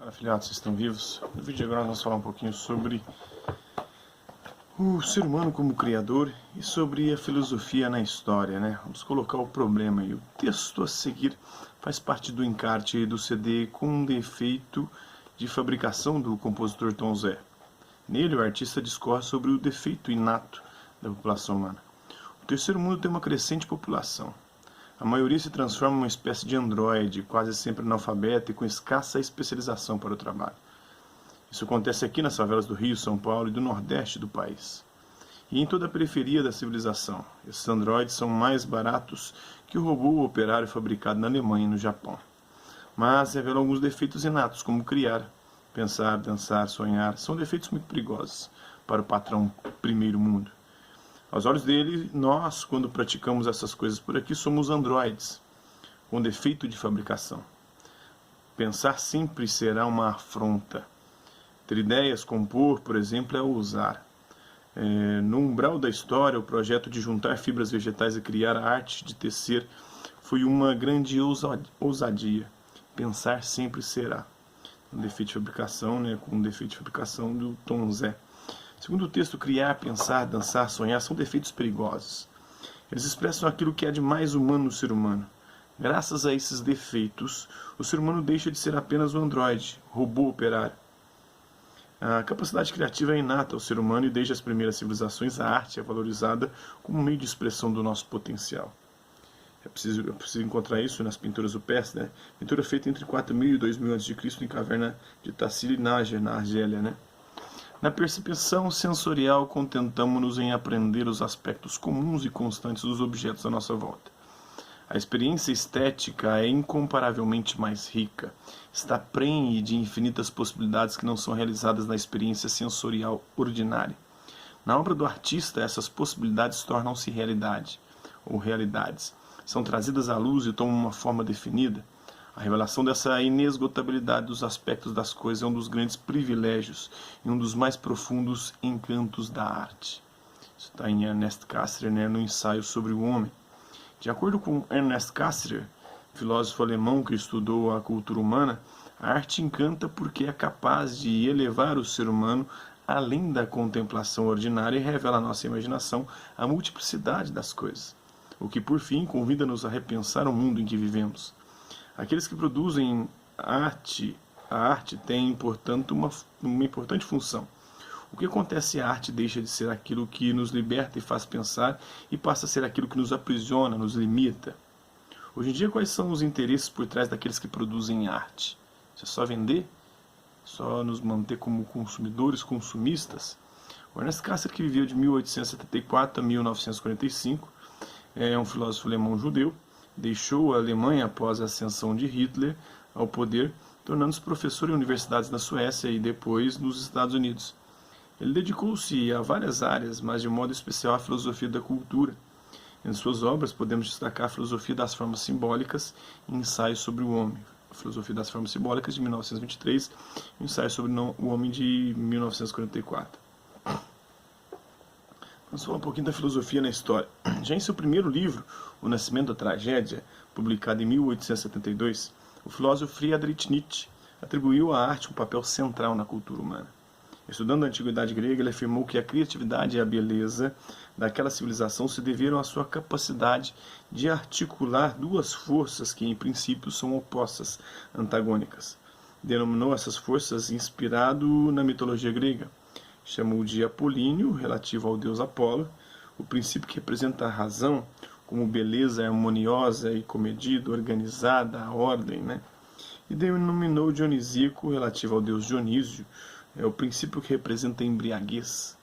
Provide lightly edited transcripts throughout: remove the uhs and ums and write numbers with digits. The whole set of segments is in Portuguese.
Fala, filhotes, vocês estão vivos? No vídeo de agora nós vamos falar um pouquinho sobre o ser humano como criador e sobre a filosofia na história, né? Vamos colocar o problema aí. O texto a seguir faz parte do encarte do CD com um defeito de fabricação do compositor Tom Zé. Nele, o artista discorre sobre o defeito inato da população humana. O terceiro mundo tem uma crescente população. A maioria se transforma em uma espécie de androide, quase sempre analfabeta e com escassa especialização para o trabalho. Isso acontece aqui nas favelas do Rio, São Paulo e do Nordeste do país. E em toda a periferia da civilização. Esses androides são mais baratos que o robô operário fabricado na Alemanha e no Japão. Mas revelam alguns defeitos inatos, como criar, pensar, dançar, sonhar. São defeitos muito perigosos para o patrão primeiro mundo. Aos olhos dele, nós, quando praticamos essas coisas por aqui, somos androides, com defeito de fabricação. Pensar sempre será uma afronta. Ter ideias, compor, por exemplo, é ousar. No umbral da história, o projeto de juntar fibras vegetais e criar a arte de tecer foi uma grande ousadia. Pensar sempre será. Um defeito de fabricação, com um defeito de fabricação do Tom Zé. Segundo o texto, criar, pensar, dançar, sonhar são defeitos perigosos. Eles expressam aquilo que há de mais humano no ser humano. Graças a esses defeitos, o ser humano deixa de ser apenas um androide, robô operário. A capacidade criativa é inata ao ser humano e desde as primeiras civilizações a arte é valorizada como meio de expressão do nosso potencial. É preciso encontrar isso nas pinturas rupestres, né? Pintura feita entre 4.000 e 2.000 a.C. em caverna de Tassili Nájar, na Argélia, né? Na percepção sensorial, contentamo-nos em aprender os aspectos comuns e constantes dos objetos à nossa volta. A experiência estética é incomparavelmente mais rica, está prenhe de infinitas possibilidades que não são realizadas na experiência sensorial ordinária. Na obra do artista, essas possibilidades tornam-se realidade, ou realidades. São trazidas à luz e tomam uma forma definida. A revelação dessa inesgotabilidade dos aspectos das coisas é um dos grandes privilégios e um dos mais profundos encantos da arte. Isso está em Ernest Cassirer, no ensaio sobre o homem. De acordo com Ernest Cassirer, filósofo alemão que estudou a cultura humana, a arte encanta porque é capaz de elevar o ser humano além da contemplação ordinária e revela à nossa imaginação a multiplicidade das coisas, o que por fim convida-nos a repensar o mundo em que vivemos. Aqueles que produzem a arte tem, portanto, uma importante função. O que acontece? A arte deixa de ser aquilo que nos liberta e faz pensar e passa a ser aquilo que nos aprisiona, nos limita. Hoje em dia, quais são os interesses por trás daqueles que produzem arte? Isso é só vender? Só nos manter como consumidores, consumistas? O Ernest Cassirer, que viveu de 1874 a 1945, é um filósofo alemão judeu. Deixou a Alemanha após a ascensão de Hitler ao poder, tornando-se professor em universidades na Suécia e depois nos Estados Unidos. Ele dedicou-se a várias áreas, mas de modo especial à filosofia da cultura. Em suas obras podemos destacar a filosofia das formas simbólicas e ensaios sobre o homem. A filosofia das formas simbólicas de 1923 e o ensaio sobre o homem de 1944. Vamos falar um pouquinho da filosofia na história. Já em seu primeiro livro, O Nascimento da Tragédia, publicado em 1872, o filósofo Friedrich Nietzsche atribuiu à arte um papel central na cultura humana. Estudando a antiguidade grega, ele afirmou que a criatividade e a beleza daquela civilização se deveram à sua capacidade de articular duas forças que, em princípio, são opostas, antagônicas. Denominou essas forças inspirado na mitologia grega. Chamou de Apolíneo, relativo ao deus Apolo, o princípio que representa a razão, como beleza harmoniosa e comedida, organizada, a ordem, E denominou Dionisíaco, relativo ao deus Dionísio, o princípio que representa a embriaguez,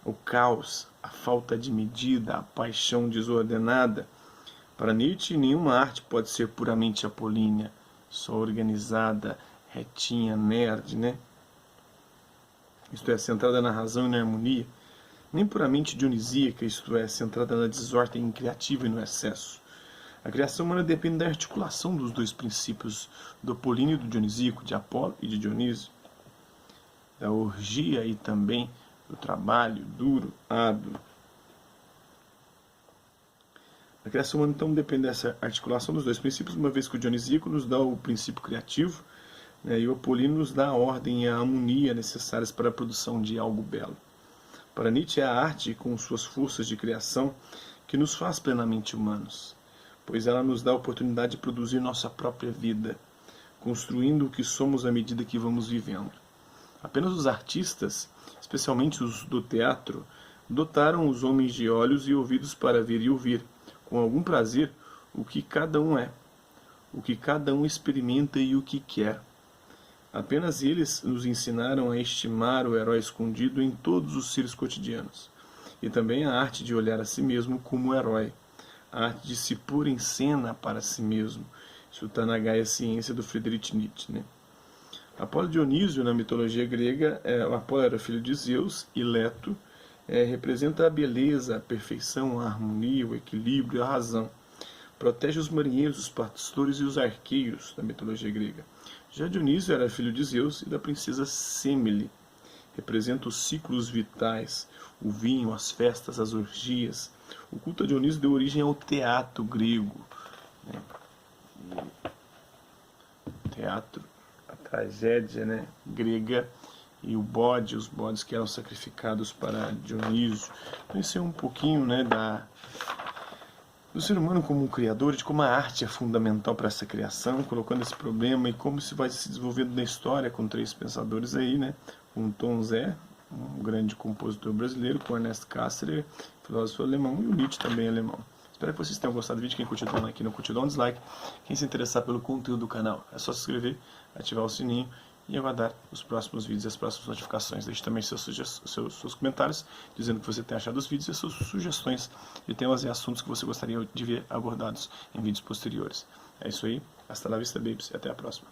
o caos, a falta de medida, a paixão desordenada. Para Nietzsche, nenhuma arte pode ser puramente apolínea, só organizada, retinha, nerd, Isto é, centrada na razão e na harmonia, nem puramente dionisíaca, isto é, centrada na desordem criativa e no excesso. A criação humana depende da articulação dos dois princípios, do apolíneo e do dionisíaco, de Apolo e de Dionísio, da orgia e também do trabalho duro, árduo. A criação humana, então, depende dessa articulação dos dois princípios, uma vez que o dionisíaco nos dá o princípio criativo, né? E o Apollíneo nos dá a ordem e a harmonia necessárias para a produção de algo belo. Para Nietzsche é a arte, com suas forças de criação, que nos faz plenamente humanos, pois ela nos dá a oportunidade de produzir nossa própria vida, construindo o que somos à medida que vamos vivendo. Apenas os artistas, especialmente os do teatro, dotaram os homens de olhos e ouvidos para ver e ouvir, com algum prazer, o que cada um é, o que cada um experimenta e o que quer. Apenas eles nos ensinaram a estimar o herói escondido em todos os seres cotidianos, e também a arte de olhar a si mesmo como herói, a arte de se pôr em cena para si mesmo. Isso está na Gaia Ciência do Friedrich Nietzsche, né? Apolo Dionísio, na mitologia grega, o Apolo era filho de Zeus, e Leto representa a beleza, a perfeição, a harmonia, o equilíbrio, a razão. Protege os marinheiros, os pastores e os arqueiros, da mitologia grega. Já Dionísio era filho de Zeus e da princesa Semele. Representa os ciclos vitais, o vinho, as festas, as orgias. O culto a Dionísio deu origem ao teatro grego, né? Teatro, a tragédia, né, grega, e o bode, os bodes que eram sacrificados para Dionísio. Conhecer um pouquinho, né, do ser humano como um criador, de como a arte é fundamental para essa criação, colocando esse problema e como isso vai se desenvolvendo na história com 3 pensadores aí, né? Com Tom Zé, um grande compositor brasileiro, com Ernest Cassirer, filósofo alemão, e o Nietzsche também alemão. Espero que vocês tenham gostado do vídeo. Quem curtiu, dá um like. Não curtiu, dá um dislike. Quem se interessar pelo conteúdo do canal, é só se inscrever, ativar o sininho e aguardar os próximos vídeos e as próximas notificações. Deixe também seus comentários, dizendo o que você tem achado dos vídeos e suas sugestões de temas e assuntos que você gostaria de ver abordados em vídeos posteriores. É isso aí. Hasta la vista, babies, e até a próxima.